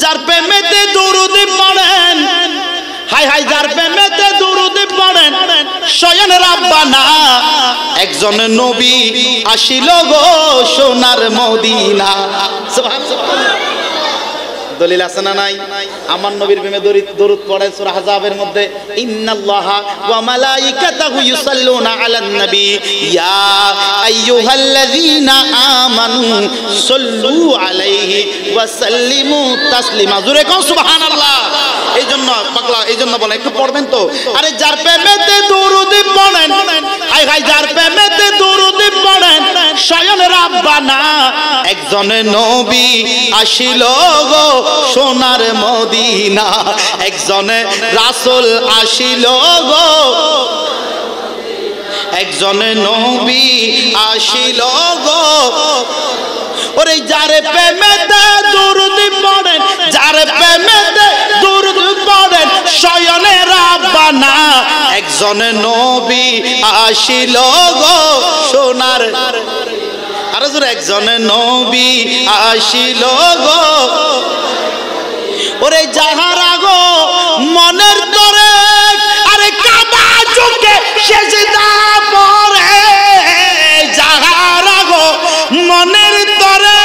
যার প্রেমেতে দরুদ পড়েন, হাই হাই যার প্রেমেতে দরুদ পড়েন স্বয়ং রাব্বানা একজন নবী আসিল গো সোনার মদিনা। সুবহানাল্লাহ। দলিল আছে না নাই? আমার নবীর প্রেমে দরুদ পড়েন সূরা আহজাবের মধ্যে, ইন্নাল্লাহা ওয়া মালাইকাতাহু ইউসাল্লুনা আলান নবী ইয়া আইয়ুহাল্লাযীনা আমানু সাল্লু আলাইহি ওয়া সাল্লিমু তাসলিমা। জোরে কোন সুবহানাল্লাহ। এইজন্য পাগলা, এইজন্য বলে একটু পড়বেন তো। আরে যার প্রেমেতে দরুদ পড়েন, হাই হাই যার প্রেমেতে দরুদ পড়েন স্বয়ং রাব্বানা একজন নবী আসিল গো সোনার মদিনা, একজন রাসূল আসিল গো, একজন নবী আসিল গো। ওরে যার প্রেমেতে দরুদ পড়েন, যার প্রেমেতে দরুদ পড়েন স্বয়ং রাব্বানা একজন নবী আসিল গো সোনার, আরে জোরে একজন নবী আসিল গো। ওরে যাহারা গো মনের তরে আরে কাবা ঝুঁকে সেজদা পড়ে, যাহারা গো মনের তরে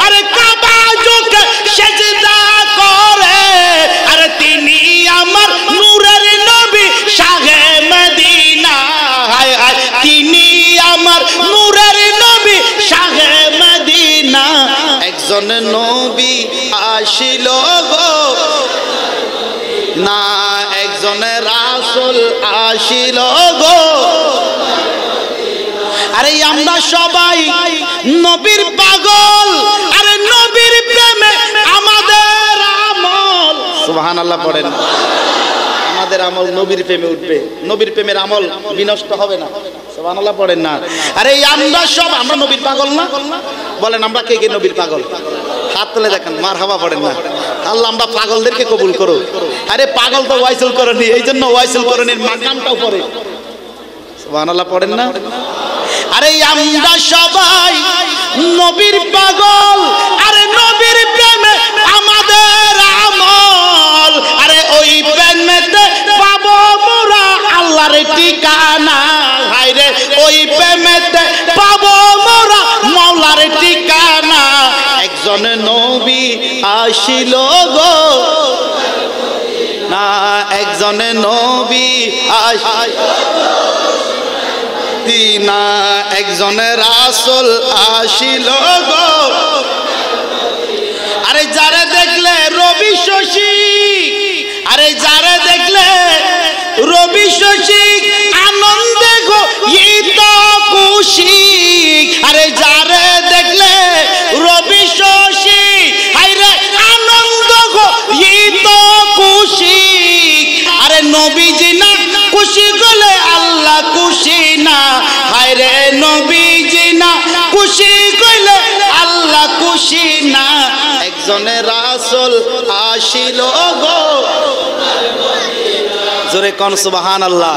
আরে কাবা ঝুঁকে সেজদা করে, আরে তিনি আমার নূরের নবী শাহে মদিনা, হায় হায় তিনি আমার নূরের নবী শাহে মদিনা একজন নবী আসিল গো না, একজন রাসূল আসিল গো। আরে আমরা সবাই নবীর পাগল, আরে নবীর প্রেমে আমাদের আমল। সুবহানাল্লাহ পড়েন। আমাদের আমল নবীর প্রেমে উঠবে, নবীর প্রেমের আমল বিনষ্ট হবে না। সুবহানাল্লাহ পড়েন না। আরে আমরা সব আমরা নবীর পাগল না? বলেন আমরা কে কে নবীর পাগল? হাত তুলে দেখেন, মারহাবা পড়েন না। আল্লাহ আমরা পাগলদেরকে কবুল করো। আরে পাগল তো ওয়াইসুল করনি, এই জন্য ওয়াইসুল করনির মাকামটাও পড়ে। সুবহানাল্লাহ পড়েন না। আরে আমরা সবাই নবীর পাগল, আরে নবীর প্রেমে আমাদের আমল, আরে ওই প্রেমেতে পাবো মোরা আল্লাহর ঠিকানা, হায়রে ওই প্রেমেতে পাবো মোরা মাওলার ঠিকানা একজন নবী আসিল গো না, একজন নবী আসিল না, একজন রাসূল আসিল গো। আরে যারা দেখলে রবি শশী, আরে যারা দেখলে রবি শশী আনন্দে গো ইত খুশি, আরে যারা দেখলে রবি শশী হায়রে আনন্দ গো ইত খুশি, আরে নবীজি না খুশি গলে আল্লাহ খুশি না, হায়রে নবীজি না খুশি গলে আল্লাহ খুশি না, একজন রাসূল আসিল গো। জোরে কোন সুবহানাল্লাহ।